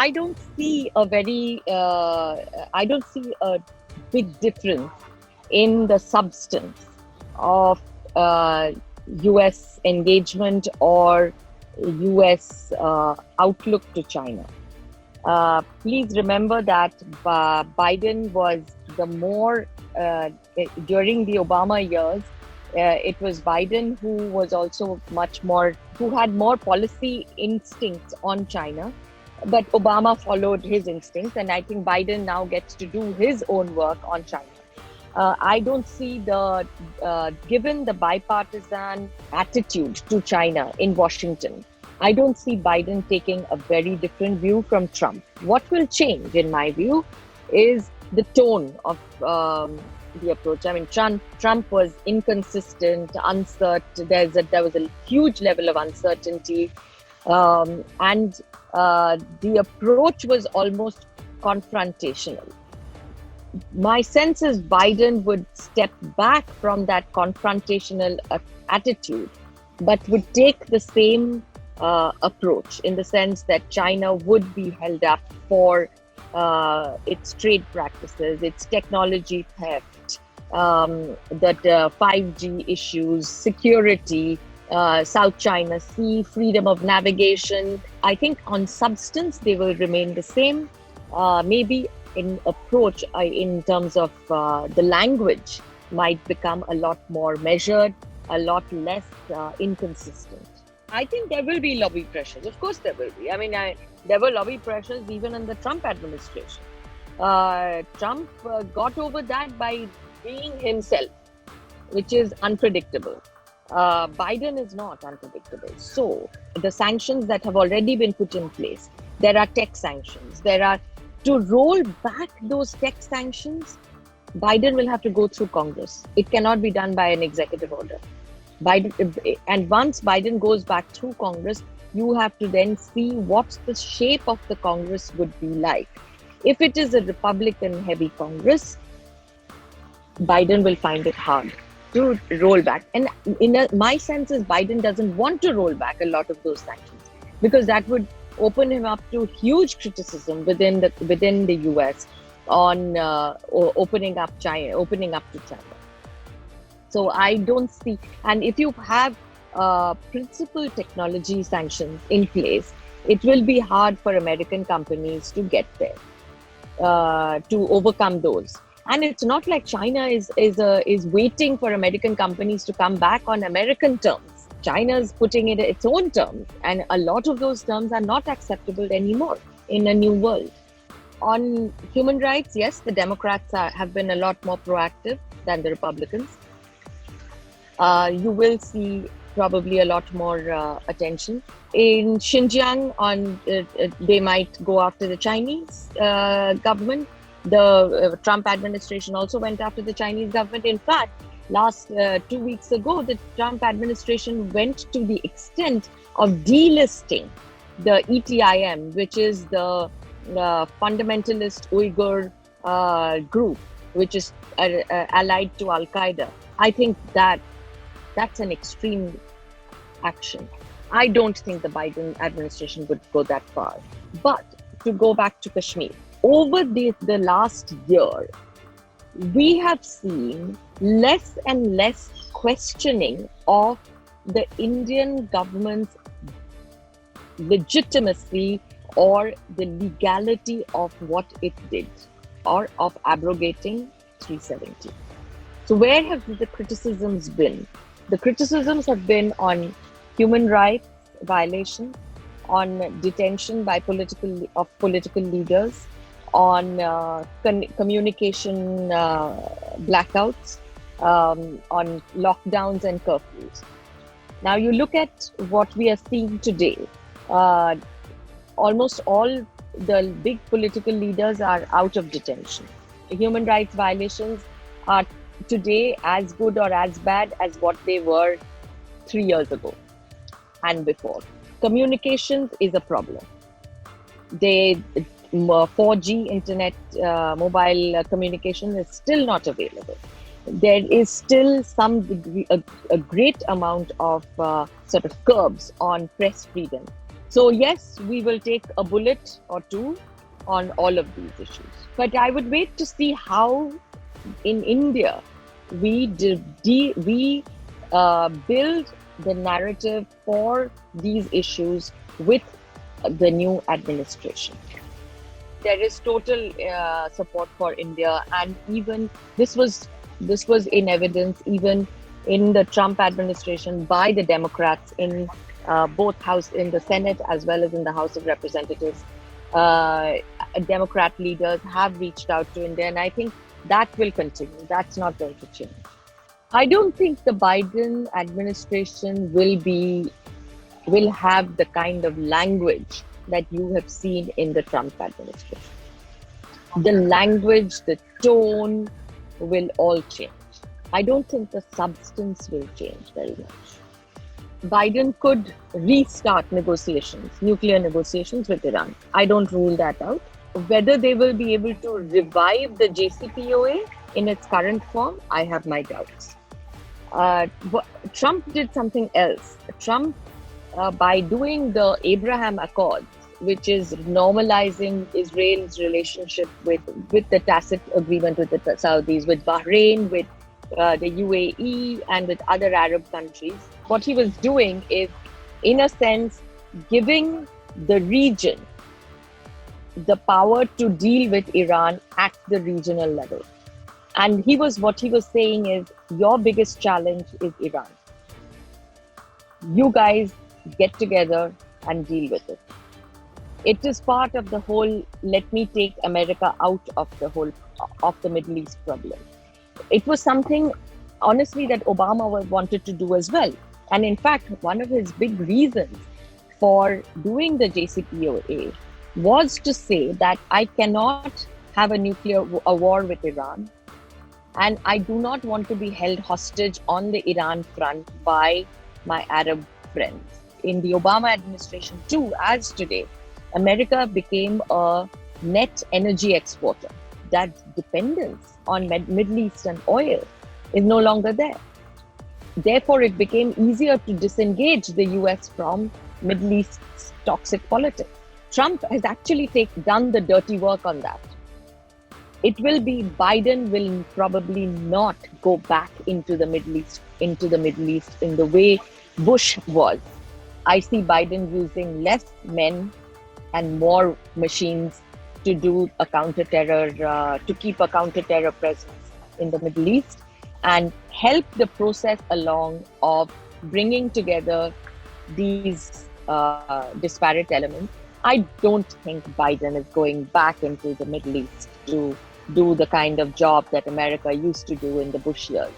I don't see a very, I don't see a big difference in the substance of US engagement or US outlook to China. Please remember that Biden was the more, during the Obama years, it was Biden who was also much more, who had more policy instincts on China. But Obama followed his instincts, and I think Biden now gets to do his own work on China. I don't see given the bipartisan attitude to China in Washington, I don't see Biden taking a very different view from Trump. What will change, in my view, is the tone of the approach. I mean, Trump was inconsistent, uncertain. There was a huge level of uncertainty, and the approach was almost confrontational. My sense is Biden would step back from that confrontational attitude, but would take the same approach, in the sense that China would be held up for its trade practices, its technology theft, that 5G issues, security, South China Sea, freedom of navigation. I think on substance, they will remain the same. Maybe in approach, in terms of the language, might become a lot more measured, a lot less inconsistent. I think there will be lobby pressures. Of course, there will be. I mean, there were lobby pressures even in the Trump administration. Trump got over that by being himself, which is unpredictable. Biden is not unpredictable. So the sanctions that have already been put in place, there are tech sanctions. To roll back those tech sanctions, Biden will have to go through Congress. It cannot be done by an executive order. And once Biden goes back through Congress, you have to then see what the shape of the Congress would be like. If it is a Republican-heavy Congress, Biden will find it hard to roll back. And my sense is Biden doesn't want to roll back a lot of those sanctions, because that would open him up to huge criticism within the US on opening up to China. So I don't see, and if you have principal technology sanctions in place, it will be hard for American companies to get there, to overcome those. And it's not like China is waiting for American companies to come back on American terms. China's putting it its own terms, and a lot of those terms are not acceptable anymore in a new world. On human rights, yes, the Democrats have been a lot more proactive than the Republicans. You will see probably a lot more attention. In Xinjiang, they might go after the Chinese government. The Trump administration also went after the Chinese government. In fact, last 2 weeks ago, the Trump administration went to the extent of delisting the ETIM, which is the fundamentalist Uyghur group, which is allied to Al-Qaeda. I think that's an extreme action. I don't think the Biden administration would go that far. But to go back to Kashmir, over the last year, we have seen less and less questioning of the Indian government's legitimacy or the legality of what it did, or of abrogating 370. So where have the criticisms been? The criticisms have been on human rights violations, on detention by political leaders, on communication blackouts, on lockdowns and curfews. Now you look at what we are seeing today. Almost all the big political leaders are out of detention. Human rights violations are today as good or as bad as what they were 3 years ago and before. Communications is a problem. 4G internet mobile communication is still not available. There is still some degree, a great amount of sort of curbs on press freedom. So yes, we will take a bullet or two on all of these issues. But I would wait to see how in India we build the narrative for these issues with the new administration. There is total support for India, and even this was in evidence even in the Trump administration by the Democrats in both house in the Senate as well as in the House of Representatives. Uh, Democrat leaders have reached out to India, and I think that will continue. That's not going to change. I don't think the Biden administration will have the kind of language that you have seen in the Trump administration. The language, the tone will all change. I don't think the substance will change very much. Biden could restart negotiations, nuclear negotiations with Iran. I don't rule that out. Whether they will be able to revive the JCPOA in its current form, I have my doubts. Trump did something else. Trump, by doing the Abraham Accords, which is normalizing Israel's relationship with the tacit agreement with the Saudis, with Bahrain, with the UAE, and with other Arab countries. What he was doing is, in a sense, giving the region the power to deal with Iran at the regional level. And what he was saying is, your biggest challenge is Iran. You guys get together and deal with it. It is part of the whole, let me take America out of the Middle East problem. It was something, honestly, that Obama wanted to do as well. And in fact, one of his big reasons for doing the JCPOA was to say that I cannot have a war with Iran, and I do not want to be held hostage on the Iran front by my Arab friends. In the Obama administration too, as today, America became a net energy exporter. That dependence on Middle Eastern oil is no longer there. Therefore, it became easier to disengage the US from Middle East's toxic politics. Trump has actually done the dirty work on that. Biden will probably not go back into the Middle East in the way Bush was. I see Biden using less men and more machines to do a counter-terror, to keep a counter-terror presence in the Middle East and help the process along of bringing together these disparate elements. I don't think Biden is going back into the Middle East to do the kind of job that America used to do in the Bush years.